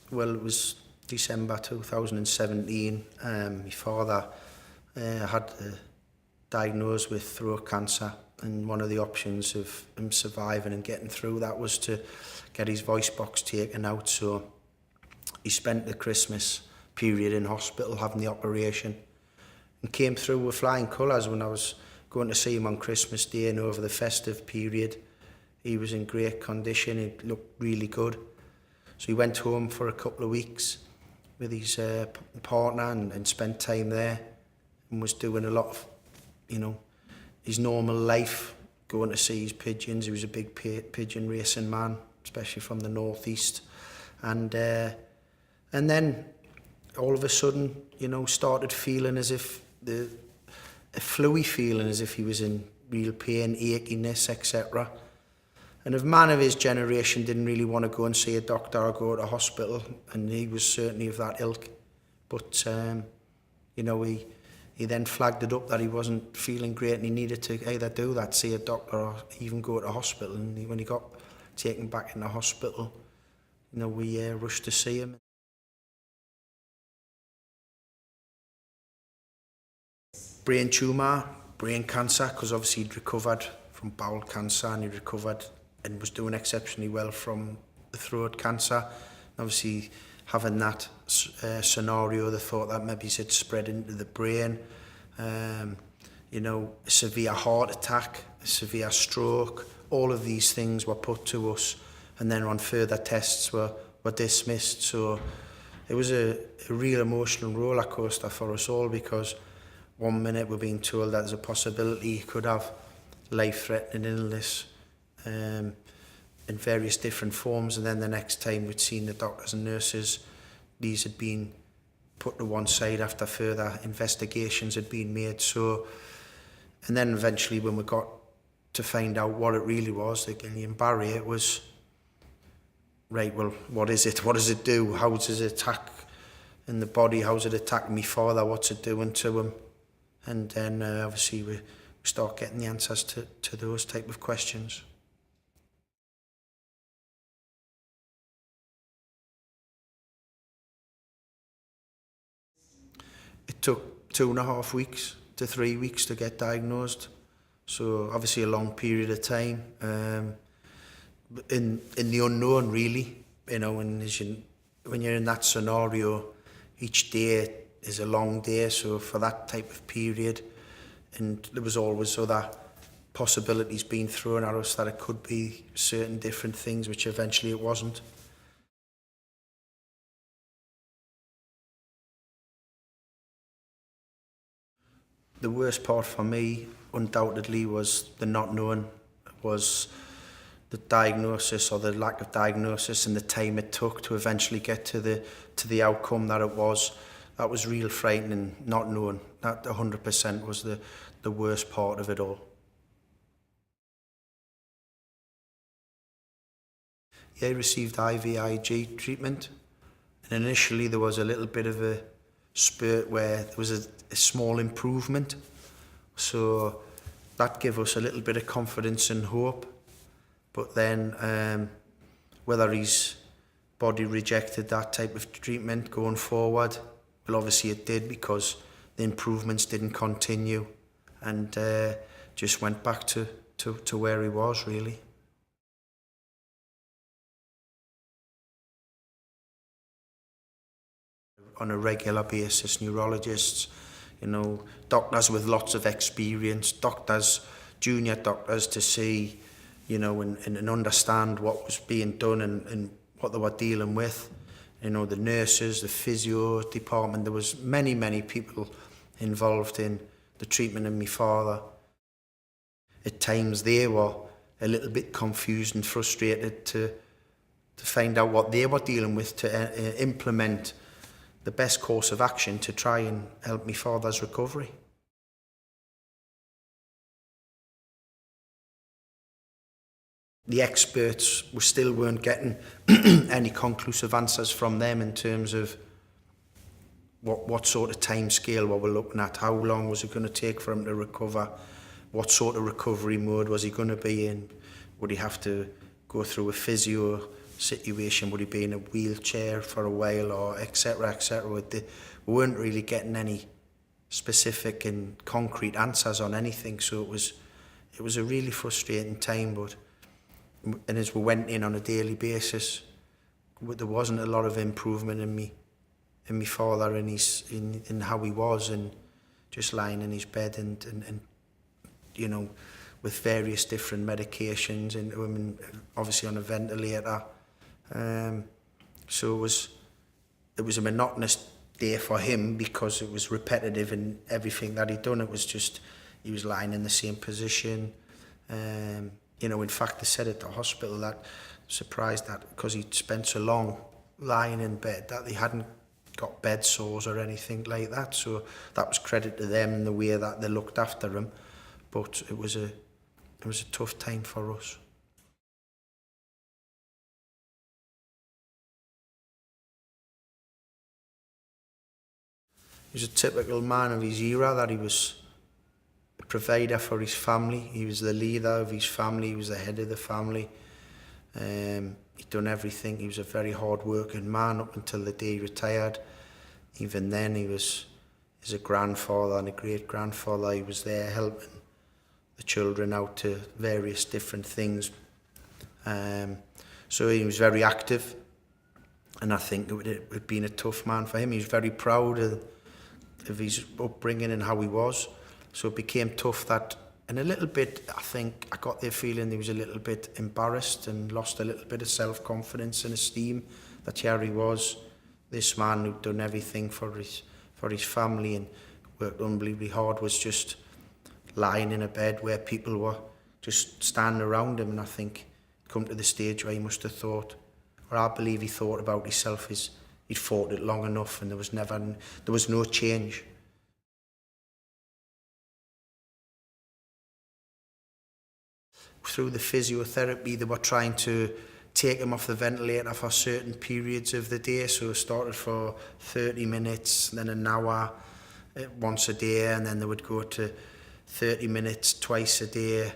Well, it was December 2017. My father had diagnosed with throat cancer, and one of the options of him surviving and getting through that was to get his voice box taken out. So he spent the Christmas period in hospital having the operation, and came through with flying colours. When I was going to see him on Christmas Day and over the festive period, he was in great condition. He looked really good. So he went home for a couple of weeks with his partner and spent time there, and was doing a lot of, his normal life, going to see his pigeons. He was a big pigeon racing man, especially from the northeast. And then all of a sudden, started feeling as if a fluey feeling, as if he was in real pain, achiness, etc. And a man of his generation didn't really want to go and see a doctor or go to hospital, and he was certainly of that ilk. But, he then flagged it up that he wasn't feeling great and he needed to either do that, see a doctor, or even go to hospital. And when he got taken back in the hospital, we rushed to see him. Brain tumour, brain cancer, because obviously he'd recovered from bowel cancer, and he recovered and was doing exceptionally well from the throat cancer. And obviously, having that scenario, they thought that maybe it spread into the brain. A severe heart attack, a severe stroke, all of these things were put to us, and then on further tests were dismissed. So it was a real emotional roller coaster for us all, because one minute we're being told that there's a possibility he could have life-threatening illness in various different forms, and then the next time we'd seen the doctors and nurses, these had been put to one side after further investigations had been made. So, and then eventually when we got to find out what it really was, the Guillain-Barré, it was, right, well, what is it? What does it do? How does it attack in the body? How's it attacking my father? What's it doing to him? And then obviously we start getting the answers to those type of questions. It took 2.5 weeks to 3 weeks to get diagnosed. So obviously a long period of time in the unknown, really. When you're in that scenario, each day is a long day. So for that type of period, and there was always other possibilities being thrown at us that it could be certain different things, which eventually it wasn't. The worst part for me, undoubtedly, was the not knowing, was the diagnosis or the lack of diagnosis, and the time it took to eventually get to the outcome that it was. That was real frightening, not knowing. That 100% was the worst part of it all. Yeah, I received IVIG treatment, and initially there was a little bit of a spurt where there was a small improvement. So that gave us a little bit of confidence and hope. But then whether his body rejected that type of treatment going forward, well, obviously it did, because the improvements didn't continue, and just went back to where he was, really. On a regular basis, neurologists, doctors with lots of experience, doctors, junior doctors, to see, and understand what was being done and what they were dealing with. The nurses, the physio department, there was many people involved in the treatment of my father. At times they were a little bit confused and frustrated to find out what they were dealing with, to implement the best course of action to try and help my father's recovery. The experts still weren't getting any conclusive answers from them in terms of what sort of time scale were we looking at, how long was it going to take for him to recover, what sort of recovery mode was he going to be in, would he have to go through a physio situation? Would he be in a wheelchair for a while, or etc., etc.? We weren't really getting any specific and concrete answers on anything, so it was a really frustrating time. And as we went in on a daily basis, there wasn't a lot of improvement in my father and in how he was, and just lying in his bed and you know, with various different medications into him, and obviously on a ventilator. So it was a monotonous day for him because it was repetitive in everything that he'd done. It was just, he was lying in the same position. You know, in fact, they said at the hospital that, surprised that because he'd spent so long lying in bed, that he hadn't got bed sores or anything like that. So that was credit to them and the way that they looked after him. But it was a tough time for us. He was a typical man of his era, that he was a provider for his family. He was the leader of his family. He was the head of the family. He'd done everything. He was a very hard-working man up until the day he retired. Even then, he was a grandfather and a great-grandfather. He was there helping the children out to various different things. So he was very active, and I think it would have been a tough man for him. He was very proud of his upbringing and how he was. So it became tough that, and a little bit, I think, I got the feeling he was a little bit embarrassed and lost a little bit of self-confidence and esteem, that here he was, this man who'd done everything for his family and worked unbelievably hard, was just lying in a bed where people were just standing around him. And I think come to the stage where he must have thought, or I believe he thought about himself, is he'd fought it long enough and there was no change. Through the physiotherapy, they were trying to take him off the ventilator for certain periods of the day. So it started for 30 minutes, then an hour once a day, and then they would go to 30 minutes twice a day,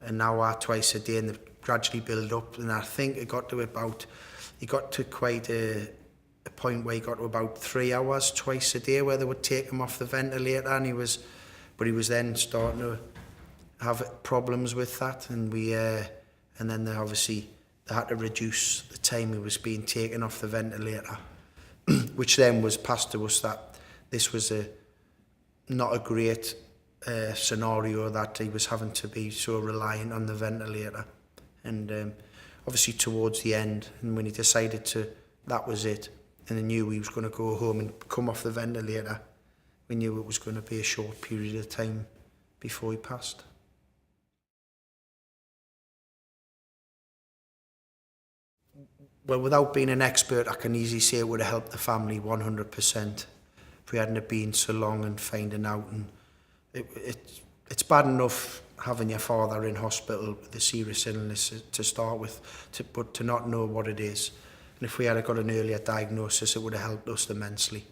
an hour twice a day, and they gradually build up. And I think it got to quite a point where he got to about 3 hours twice a day where they would take him off the ventilator, and he was then starting to have problems with that, and then they had to reduce the time he was being taken off the ventilator, which then was passed to us that this was not a great scenario, that he was having to be so reliant on the ventilator. And obviously towards the end, and when he decided that was it, and he knew he was going to go home and come off the ventilator, we knew it was going to be a short period of time before he passed. Well, without being an expert, I can easily say it would have helped the family 100% if we hadn't been so long and finding out. And it's bad enough having your father in hospital with a serious illness to start with, but to not know what it is. And if we had got an earlier diagnosis, it would have helped us immensely.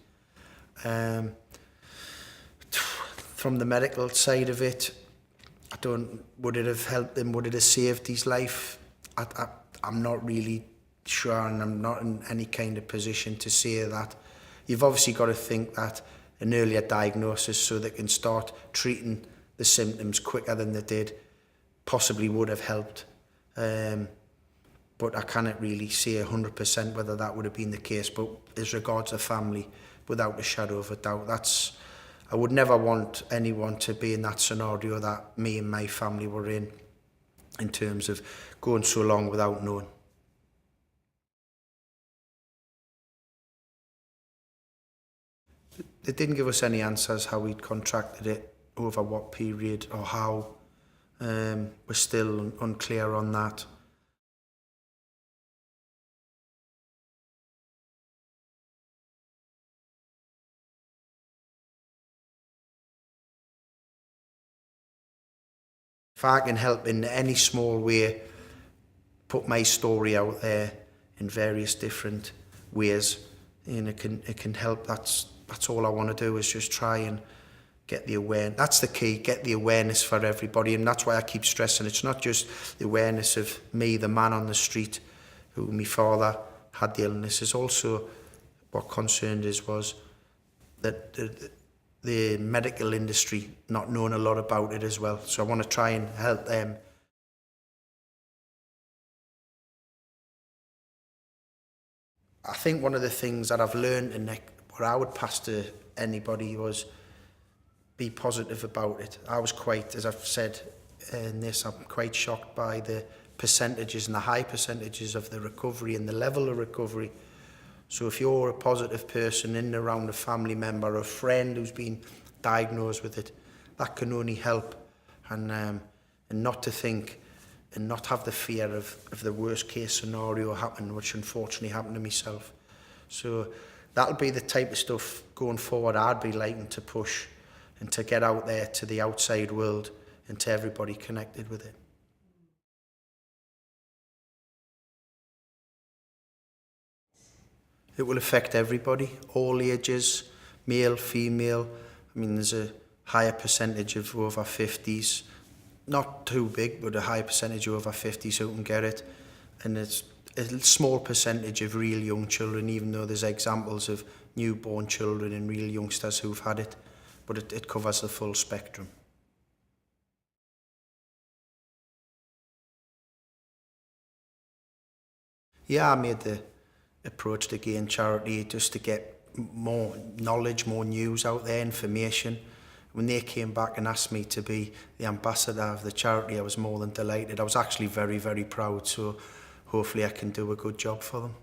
From the medical side of it, would it have helped him? Would it have saved his life? I'm not really sure, and I'm not in any kind of position to say that. You've obviously got to think that an earlier diagnosis, so they can start treating the symptoms quicker than they did, possibly would have helped. But I cannot really say 100% whether that would have been the case. But as regards the family, without a shadow of a doubt, I would never want anyone to be in that scenario that me and my family were in terms of going so long without knowing. They didn't give us any answers how he'd contracted it, over what period or how. We're still unclear on that. If I can help in any small way, put my story out there in various different ways, and it can help. That's all I want to do, is just try and get the awareness. That's the key, get the awareness for everybody. And that's why I keep stressing, it's not just the awareness of me, the man on the street who my father had the illness, is also what concerned us was that the medical industry not knowing a lot about it as well. So I want to try and help them. I think one of the things that I've learned and what I would pass to anybody was be positive about it. I was quite, as I've said in this, I'm quite shocked by the percentages and the high percentages of the recovery and the level of recovery. So if you're a positive person in and around a family member or a friend who's been diagnosed with it, that can only help. And not to think and not have the fear of the worst case scenario happening, which unfortunately happened to myself. So that'll be the type of stuff going forward I'd be liking to push and to get out there to the outside world and to everybody connected with it. It will affect everybody, all ages, male, female. I mean, there's a higher percentage of over 50s, not too big, but a high percentage of over 50s who can get it. And it's a small percentage of real young children, even though there's examples of newborn children and real youngsters who've had it. But it covers the full spectrum. Yeah, I made the approach to Guillain Charity just to get more knowledge, more news out there, information. When they came back and asked me to be the ambassador of the charity, I was more than delighted. I was actually very, very proud, so hopefully I can do a good job for them.